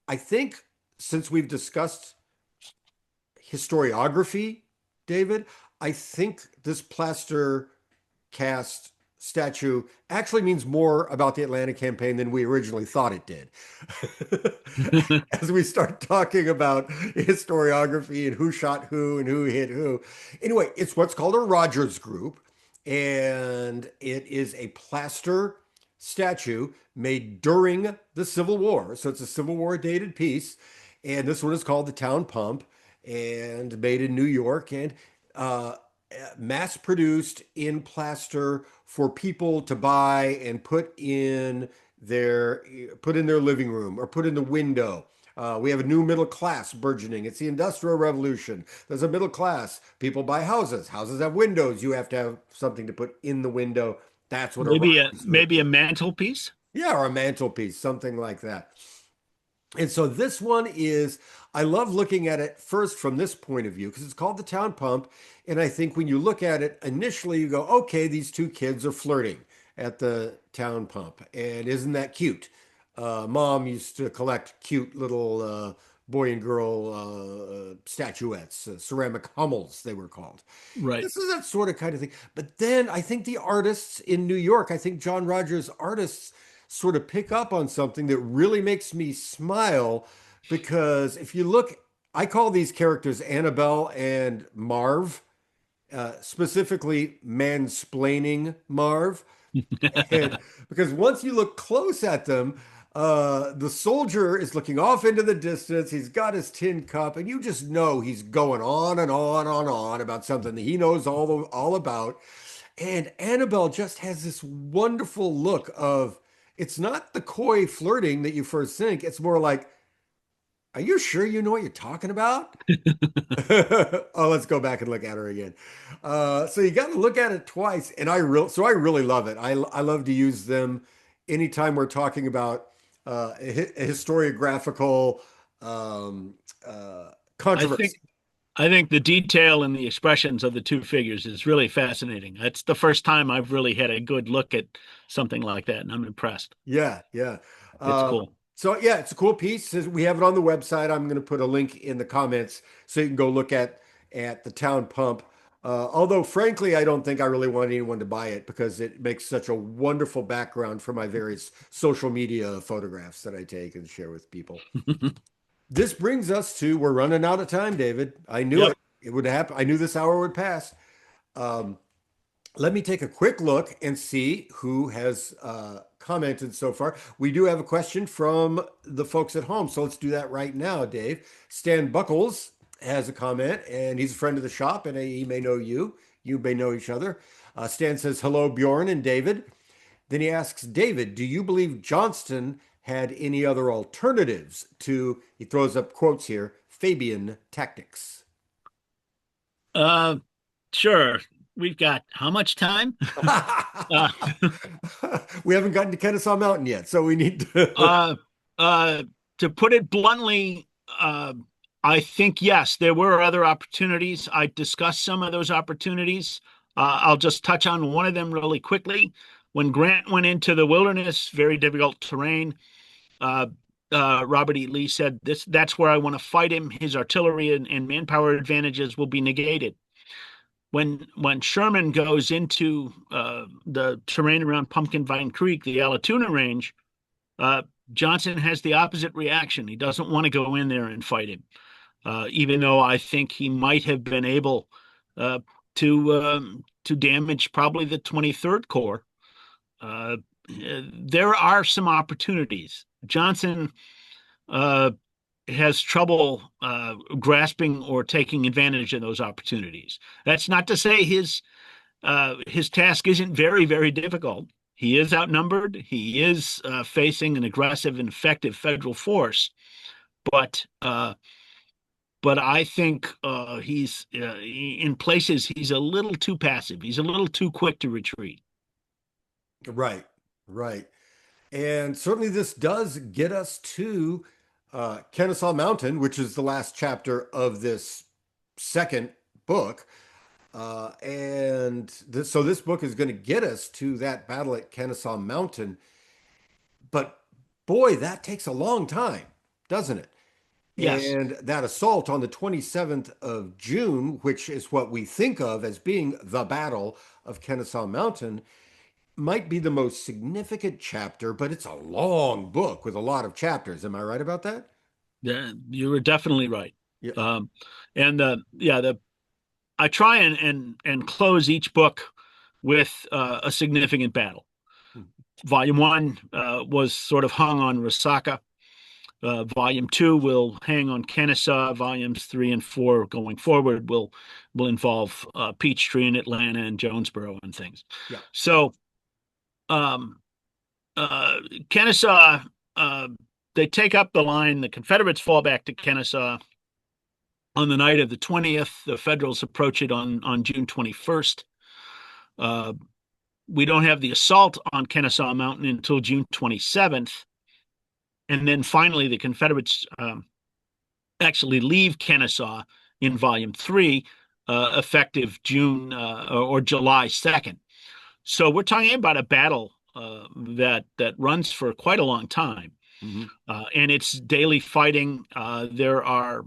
I think since we've discussed historiography, David, I think this plaster cast statue actually means more about the Atlanta campaign than we originally thought it did. As we start talking about historiography and who shot who and who hit who. Anyway, it's what's called a Rogers group, and it is a plaster statue made during the Civil War. So it's a Civil War dated piece. And this one is called the Town Pump and made in New York and uh, mass produced in plaster for people to buy and their put in their living room or put in the window. We have a new middle class burgeoning. It's the Industrial Revolution. There's a middle class. People buy houses. Houses have windows. You have to have something to put in the window. That's what a Rogers group maybe a is. mantelpiece. Yeah, or a mantelpiece, something like that. And so this one is, I love looking at it first from this point of view because it's called the Town Pump. And I think when you look at it initially, you go, okay, these two kids are flirting at the Town Pump. And isn't that cute? Mom used to collect cute little boy and girl statuettes, ceramic hummels, they were called. Right. This is that sort of kind of thing. But then I think the artists in New York, I think John Rogers' artists sort of pick up on something that really makes me smile because if you look, I call these characters Annabelle and Marv, specifically mansplaining Marv. And because once you look close at them, the soldier is looking off into the distance. He's got his tin cup, and you just know he's going on and on and on about something that he knows all about. And Annabelle just has this wonderful look of it's not the coy flirting that you first think. It's more like, are you sure you know what you're talking about? Oh, let's go back and look at her again. So you got to look at it twice, and I really love it. I love to use them anytime we're talking about a historiographical um, I think controversy. I think the detail and the expressions of the two figures is really fascinating. That's the first time I've really had a good look at something like that, and I'm impressed. Yeah, yeah. It's Uh, cool. so yeah, it's a cool piece. We have it on the website. I'm going to put a link in the comments so you can go look at the Town Pump. Although, frankly, I don't think I really want anyone to buy it because it makes such a wonderful background for my various social media photographs that I take and share with people. This brings us to we're running out of time, David. I knew Yep. it. It would happen. I knew this hour would pass. Um, let me take a quick look and see who has commented so far. We do have a question from the folks at home, so let's do that right now, Dave. Stan Buckles has a comment, and he's a friend of the shop, and he may know you. You may know each other. Stan says, hello, Bjorn and David. Then he asks, David, do you believe Johnston had any other alternatives to, he throws up quotes here, Fabian tactics? Uh, sure. We've got how much time? Uh, We haven't gotten to Kennesaw Mountain yet, so we need to. uh, uh, to put it bluntly, I think yes, there were other opportunities. I discussed some of those opportunities. I'll just touch on one of them really quickly. When Grant went into the wilderness, very difficult terrain, uh, Robert E. Lee said, "That's where I want to fight him. His artillery and manpower advantages will be negated." when Sherman goes into the terrain around Pumpkin Vine Creek, the Allatoona Range, uh, Johnson has the opposite reaction. He doesn't want to go in there and fight him, even though I think he might have been able uh, to damage probably the 23rd Corps. Uh, there are some opportunities. Johnson uh, has trouble grasping or taking advantage of those opportunities. That's not to say his task isn't very, very difficult. He is outnumbered. He is facing an aggressive and effective federal force, but I think he's in places he's a little too passive. He's a little too quick to retreat. Right, right. And certainly this does get us to Kennesaw Mountain, which is the last chapter of this second book. So this book is going to get us to that battle at Kennesaw Mountain. But boy, that takes a long time, doesn't it? Yes, And that assault on the 27th of June, which is what we think of as being the Battle of Kennesaw Mountain, might be the most significant chapter, but it's a long book with a lot of chapters. Am I right about that? you were definitely right. Yeah. Um, and the I try and close each book with a significant battle. Volume one was sort of hung on Resaca. Volume two will hang on Kennesaw. Volumes three and four going forward will involve Peachtree and Atlanta and Jonesboro and things. Yeah. So um, uh, Kennesaw, uh, they take up the line. The Confederates fall back to Kennesaw on the night of the 20th. The Federals approach it on June 21st. Uh, we don't have the assault on Kennesaw Mountain until June 27th. And then finally, the Confederates actually leave Kennesaw in Volume 3, effective June or July 2nd. So we're talking about a battle that runs for quite a long time. Hmm. And it's daily fighting. There are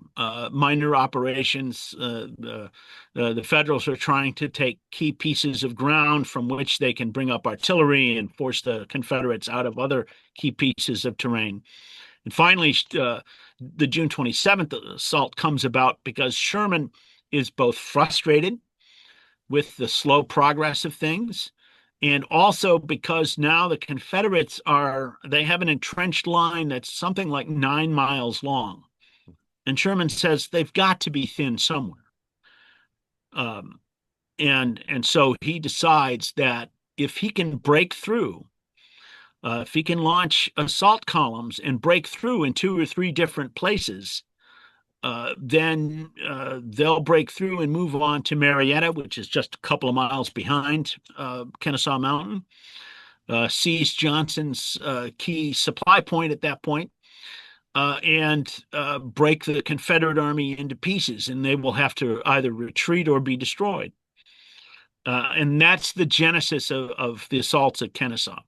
minor operations. The Federals are trying to take key pieces of ground from which they can bring up artillery and force the Confederates out of other key pieces of terrain. And finally, the June 27th assault comes about because Sherman is both frustrated with the slow progress of things, and also because now the Confederates they have an entrenched line that's something like 9 miles long. And Sherman says they've got to be thin somewhere. Um, and so he decides that if he can break through, if he can launch assault columns and break through in two or three different places, then they'll break through and move on to Marietta, which is just a couple of miles behind Kennesaw Mountain, seize Johnson's key supply point at that point, and break the Confederate army into pieces, and they will have to either retreat or be destroyed. And that's the genesis of the assaults at Kennesaw.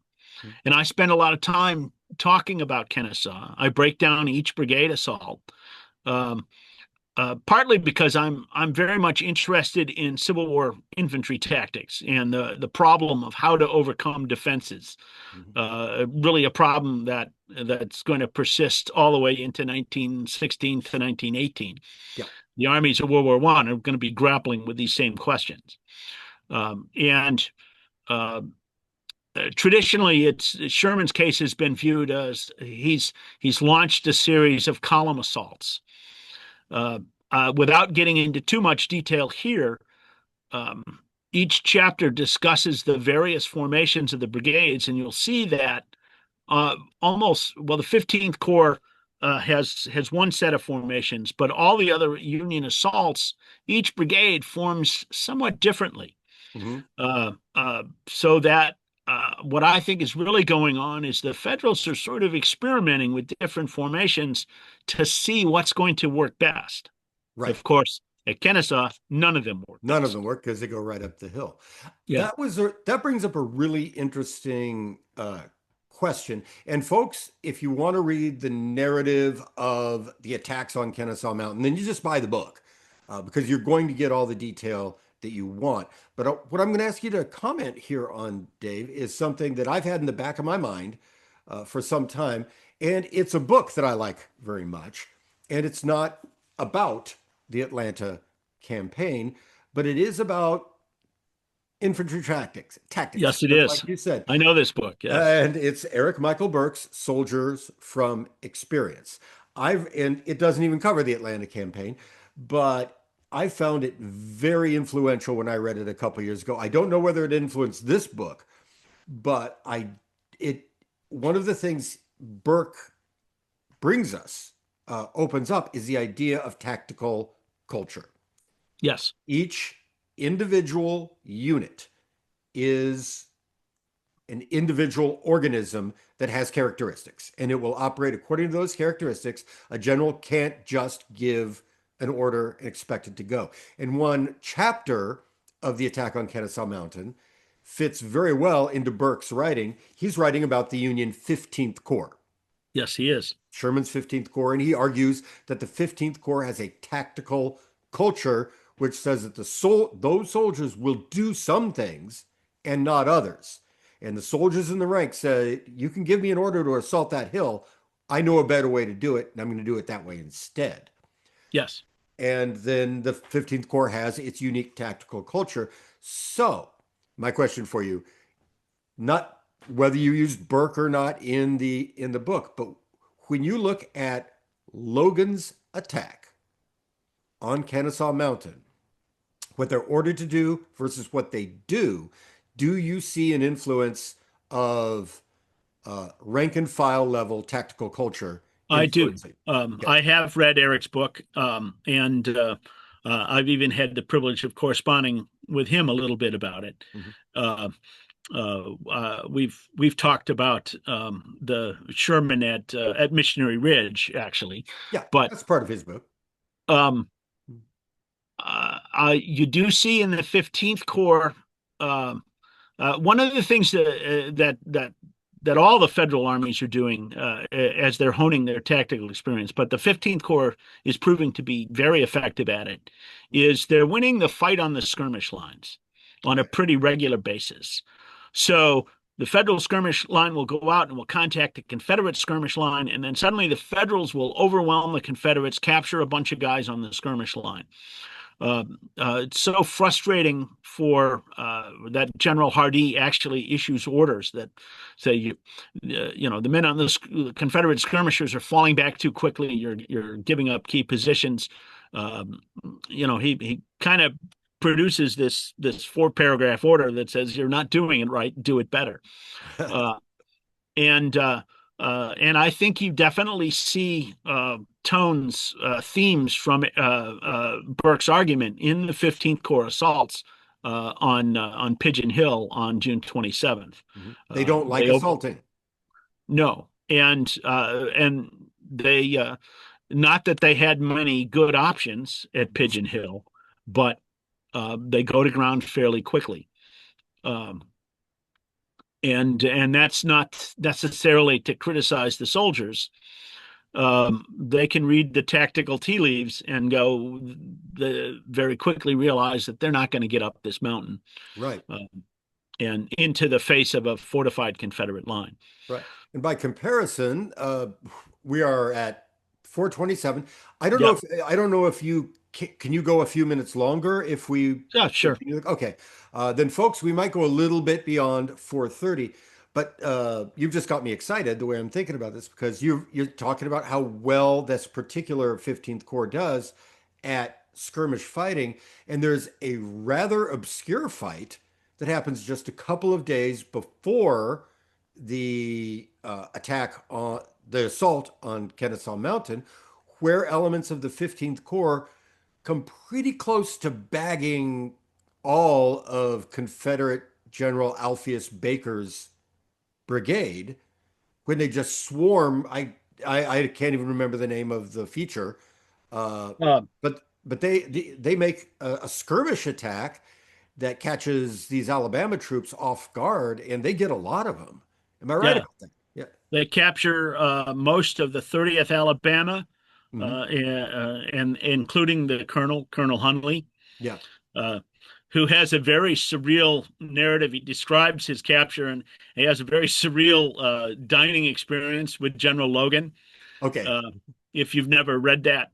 And I spend a lot of time talking about Kennesaw. I break down each brigade assault. Um, Partly because I'm very much interested in Civil War infantry tactics and the problem of how to overcome defenses. Hmm. Really a problem that's going to persist all the way into 1916 to 1918. Yeah. The armies of World War One are going to be grappling with these same questions, and uh, traditionally, it's Sherman's case has been viewed as he's launched a series of column assaults. Uh, Without getting into too much detail here, um, each chapter discusses the various formations of the brigades, and you'll see that the 15th Corps has one set of formations, but all the other Union assaults, each brigade forms somewhat differently. Hmm. So that what I think is really going on is the Federals are sort of experimenting with different formations to see what's going to work best. Right. Of course, at Kennesaw, none of them work None of best. them work because they go right up the hill. Yeah. That brings up a really interesting question. And folks, if you want to read the narrative of the attacks on Kennesaw Mountain, then you just buy the book because you're going to get all the detail that you want. But what I'm going to ask you to comment here on, Dave, is something that I've had in the back of my mind for some time, and it's a book that I like very much, and it's not about the Atlanta campaign, but it is about infantry tactics, Yes, it just like is. you said. I know this book. Yes. And it's Eric Michael Burke's Soldiers from Experience. And it doesn't even cover the Atlanta campaign, but I found it very influential when I read it a couple years ago. I don't know whether it influenced this book, but it, one of the things Burke brings us, opens up, is the idea of tactical culture. Yes. Each individual unit is an individual organism that has characteristics, and it will operate according to those characteristics. A general can't just give an order and expect it to go. And one chapter of the attack on Kennesaw Mountain fits very well into Burke's writing. He's writing about the Union 15th Corps. Yes, he is. Sherman's 15th Corps, and he argues that the 15th Corps has a tactical culture, which says that those soldiers will do some things and not others. And the soldiers in the ranks say, you can give me an order to assault that hill. I know a better way to do it, and I'm going to do it that way instead. Yes. And then the 15th Corps has its unique tactical culture. So, my question for you, not whether you used Burke or not in the book, but when you look at Logan's attack on Kennesaw Mountain, what they're ordered to do versus what they do you see an influence of rank and file level tactical culture I do. influencing? Okay. I have read Eric's book, and I've even had the privilege of corresponding with him a little bit about it. Mhm. Uh, we've talked about the Sherman at Missionary Ridge, actually, Yeah, but that's part of his book. um, you do see in the 15th Corps. One of the things that all the federal armies are doing as they're honing their tactical experience, but the 15th Corps is proving to be very effective at it, is they're winning the fight on the skirmish lines on a Okay. pretty regular basis. So the federal skirmish line will go out and will contact the Confederate skirmish line, and then suddenly the Federals will overwhelm the Confederates, capture a bunch of guys on the skirmish line. It's so frustrating for that General Hardee actually issues orders that say the men on the Confederate skirmishers are falling back too quickly. You're giving up key positions. Um, he kind of produces this 4 paragraph order that says you're not doing it right, do it better. Uh, and and I think you definitely see tones, themes from Burke's argument in the 15th Corps assaults on Pigeon Hill on June 27th. Mhm. They don't like They open assaulting. no, and they not that they had many good options at Pigeon Hill, but they go to ground fairly quickly. Um, and that's not necessarily to criticize the soldiers. They can read the tactical tea leaves and very quickly realize that they're not going to get up this mountain Right. uh, and into the face of a fortified Confederate line. Right. And by comparison, we are at 427. I don't know Yeah, if I don't know if can you go a few minutes longer if we yeah, sure. continue? Okay. Then folks, we might go a little bit beyond 430. But you've just got me excited the way I'm thinking about this because you're talking about how well this particular 15th Corps does at skirmish fighting. And there's a rather obscure fight that happens just a couple of days before the attack on the assault on Kennesaw Mountain, where elements of the 15th Corps come pretty close to bagging all of Confederate General Alpheus Baker's brigade when they just swarm. I can't even remember the name of the feature, uh, Uh, but they make a skirmish attack that catches these Alabama troops off guard, and they get a lot of them. Am I right yeah, about that? Yeah. they capture most of the 30th Alabama, Hmm. and including the Colonel Hunley. Yeah. Uh, who has a very surreal narrative. He describes his capture, and he has a very surreal dining experience with General Logan. Okay. Uh, if you've never read that,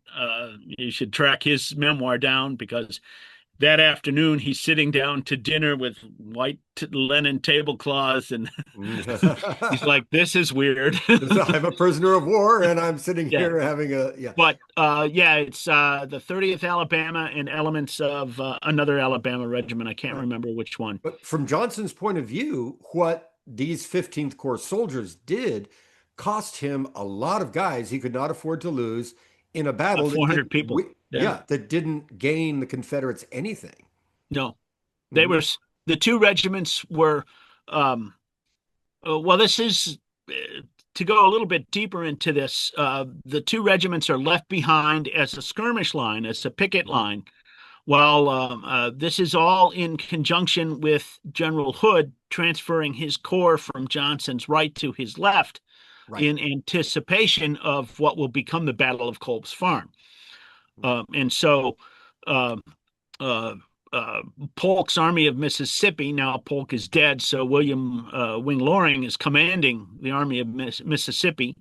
you should track his memoir down, because that afternoon he's sitting down to dinner with white linen tablecloths, and he's like, "This is weird." So I'm a prisoner of war and I'm sitting Yeah, here having a, yeah. but yeah, it's the 30th Alabama and elements of another Alabama regiment. I can't Right. remember which one. But from Johnson's point of view, what these 15th Corps soldiers did cost him a lot of guys he could not afford to lose in a battle that 400 people. Yeah, yeah, that didn't gain the Confederates anything. no, they Mhm. were the two regiments were. Um, well, this is to go a little bit deeper into this. The two regiments are left behind as a skirmish line, as a picket Mhm. line. While this is all in conjunction with General Hood transferring his corps from Johnson's right to his left Right. in anticipation of what will become the Battle of Culp's Farm. And so uh, uh, uh, Polk's Army of Mississippi, now Polk is dead, so William Wing Loring is commanding the Army of Mississippi,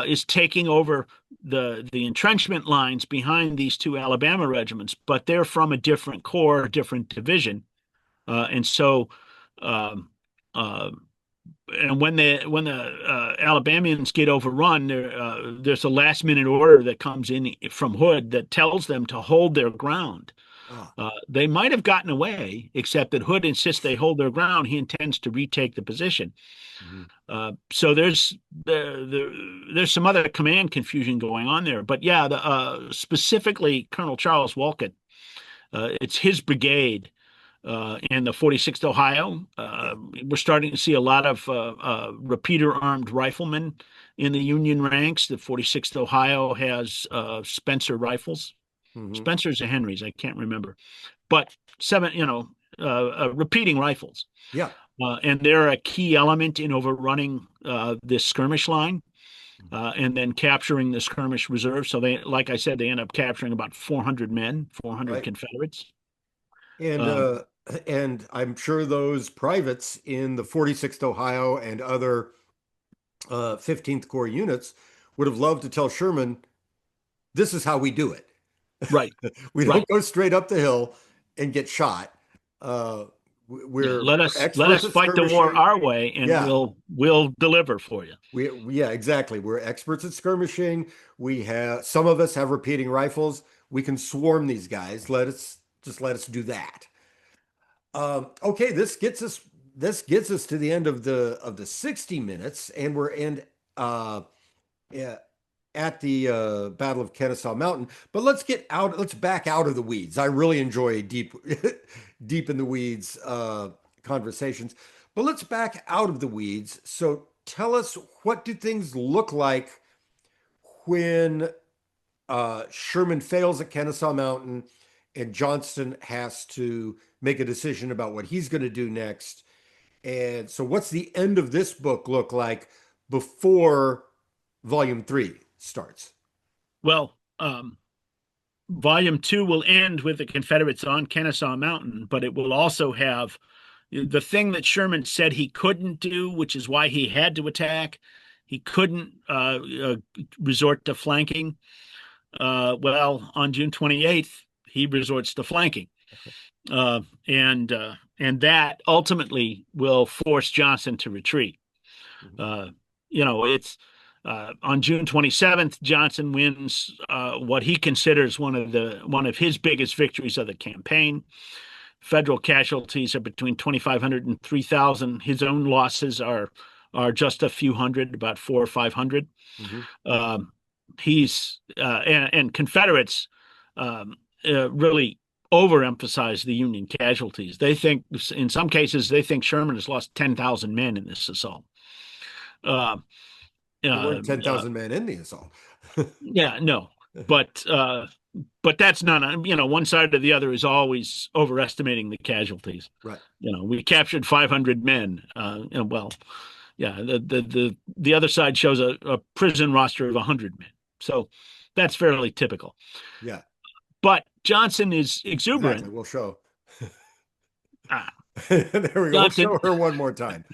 is taking over the entrenchment lines behind these two Alabama regiments, but they're from a different corps, different division, and so um, uh, and when the Alabamians get overrun, there's a last minute order that comes in from Hood that tells them to hold their ground. Ah. They might have gotten away, except that Hood insists they hold their ground. He intends to retake the position. Mhm. So there's some other command confusion going on there. But yeah, specifically Colonel Charles Wolcott, it's his brigade and the 46th Ohio. Yeah. We're starting to see a lot of repeater armed riflemen in the Union ranks. The 46th Ohio has Spencer rifles. Hmm. Spencer's or Henry's, I can't remember, but seven, repeating rifles. Yeah. And they're a key element in overrunning this skirmish line and then capturing the skirmish reserve. So they, like I said, they end up capturing about 400 men, 400 Right. Confederates. And Um, uh and I'm sure those privates in the 46th Ohio and other 15th Corps units would have loved to tell Sherman, this is how we do it. right, We don't right. go straight up the hill and get shot. Yeah, We're let experts us at fight the war skirmishing. our way, and Yeah, we'll deliver for you. yeah, exactly. We're experts at skirmishing. We have some of us have repeating rifles. We can swarm these guys. Let us do that. Okay, this gets us to the end of the 60 minutes, and we're uh, yeah, at the Battle of Kennesaw Mountain. But let's back out of the weeds. I really enjoy deep in the weeds conversations. But let's back out of the weeds. So tell us, what do things look like when Sherman fails at Kennesaw Mountain and Johnston has to make a decision about what he's going to do next? And so what's the end of this book look like before volume 3 starts? Well, Volume Two will end with the Confederates on Kennesaw Mountain, but it will also have the thing that Sherman said he couldn't do, which is why he had to attack. He couldn't resort to flanking. Well, on June 28th, he resorts to flanking, and that ultimately will force Johnson to retreat. Mhm. Uh, it's on June 27th, Johnson wins what he considers one of his biggest victories of the campaign. Federal casualties are between 2,500 and 3,000. His own losses are just a few hundred, about 400 or 500. Mhm. Um, and Confederates really overemphasize the Union casualties. They think, in some cases, they think Sherman has lost 10,000 men in this assault. Uh, There uh, weren't uh, 10,000 men in the assault. yeah, no, but that's not, one side or the other is always overestimating the casualties. Right. We captured 500 men. And well, yeah, the other side shows a prison roster of 100 men. So that's fairly typical. Yeah, But Johnson is exuberant. exactly. We'll show. There we go. We'll Johnson show her one more time.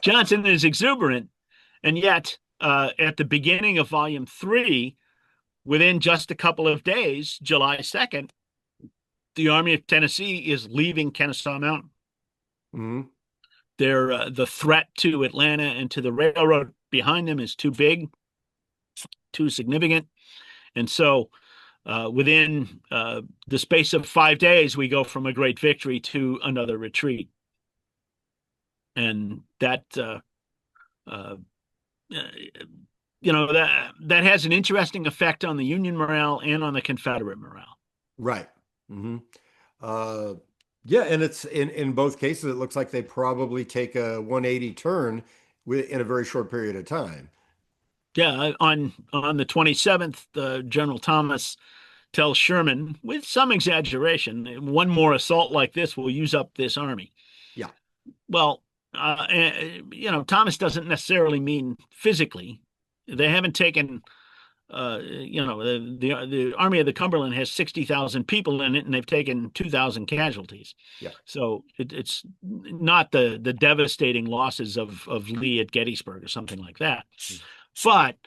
Johnson is exuberant, and yet at the beginning of volume three, within just a couple of days, July 2nd, the Army of Tennessee is leaving Kennesaw Mountain. Mhm. The threat to Atlanta and to the railroad behind them is too big, too significant. And so within the space of 5 days, we go from a great victory to another retreat. And uh, that has an interesting effect on the Union morale and on the Confederate morale. Right. Hmm. Uh, yeah, and it's in both cases, it looks like they probably take a 180 turn in a very short period of time. Yeah, on the 27th, General Thomas tells Sherman, with some exaggeration, one more assault like this will use up this army. Yeah, Well, Thomas doesn't necessarily mean physically. They haven't taken, the Army of the Cumberland has 60,000 people in it, and they've taken 2,000 casualties. yeah, So it's not the devastating losses of Lee at Gettysburg or something like that. But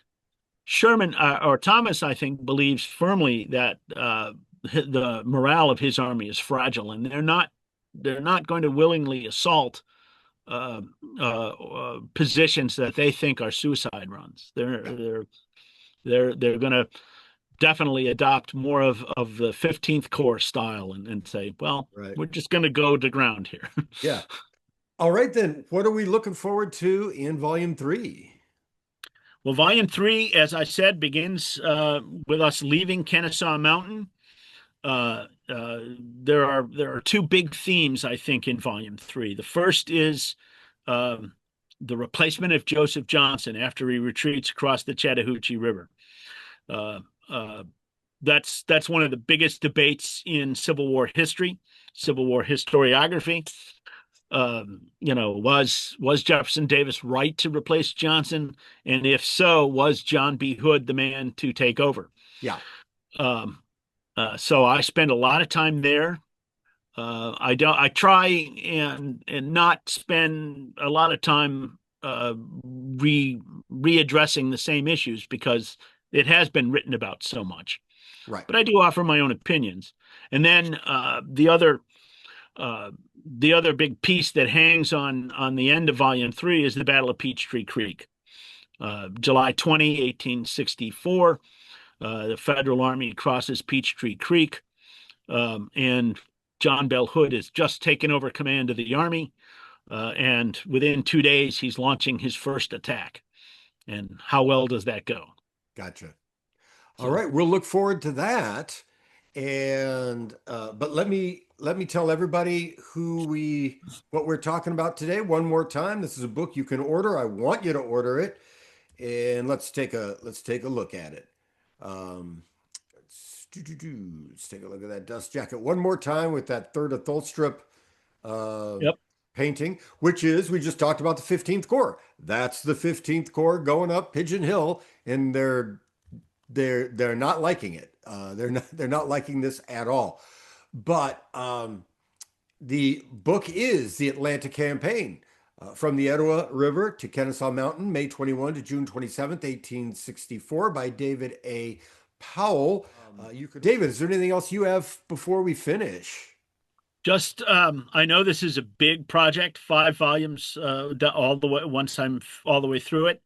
Sherman or Thomas, I think, believes firmly that the morale of his army is fragile, and they're not going to willingly assault positions that they think are suicide runs. yeah, They're going to definitely adopt more of the 15th Corps style and say, well, right. we're just going to go to ground here. Yeah. All right, then. What are we looking forward to in volume three? Well, Volume 3, as I said, begins with us leaving Kennesaw Mountain. There are two big themes, I think, in Volume 3. The first is um, the replacement of Joseph Johnson after he retreats across the Chattahoochee River. Uh, uh, that's one of the biggest debates in Civil War history, Civil War historiography. Was Jefferson Davis right to replace Johnson? And if so, was John B. Hood the man to take over? Yeah, Um, so I spend a lot of time there. I try and not spend a lot of time readdressing the same issues because it has been written about so much. right. But I do offer my own opinions. And then uh, the other big piece that hangs on the end of Volume 3 is the Battle of Peachtree Creek. July 20, 1864, the Federal Army crosses Peachtree Creek, and John Bell Hood has just taken over command of the Army. And within 2 days, he's launching his first attack. And how well does that go? Gotcha. All So, right, we'll look forward to that. And but let me tell everybody what we're talking about today one more time. This is a book you can order. I want you to order it, and let's take a look at it. Um, let's take a look at that dust jacket one more time with that third of Tholstrup uh, yep. painting, which is we just talked about the 15th Corps. That's the 15th Corps going up Pigeon Hill, and they're not liking it. They're not liking this at all. But the book is the Atlanta Campaign, from the Etowah River to Kennesaw Mountain, May 21 to June 27th, 1864, by David A. Powell. David, is there anything else you have before we finish? Just, I know this is a big project, 5 volumes, all the way, once I'm all the way through it.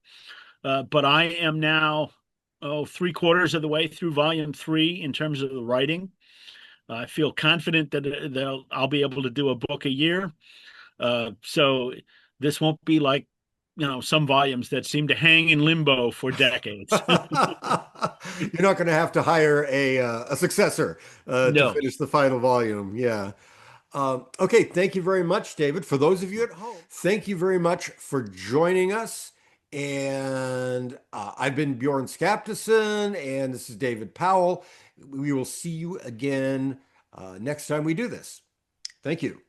But I am now, 3/4 of the way through Volume 3 in terms of the writing. I feel confident that I'll be able to do a book a year. So this won't be like, some volumes that seem to hang in limbo for decades. You're not going to have to hire a successor to No. finish the final volume. Yeah. Okay. Thank you very much, David. For those of you at home, thank you very much for joining us. And I've been Bjorn Skaptason, and this is David Powell. We will see you again next time we do this. Thank you.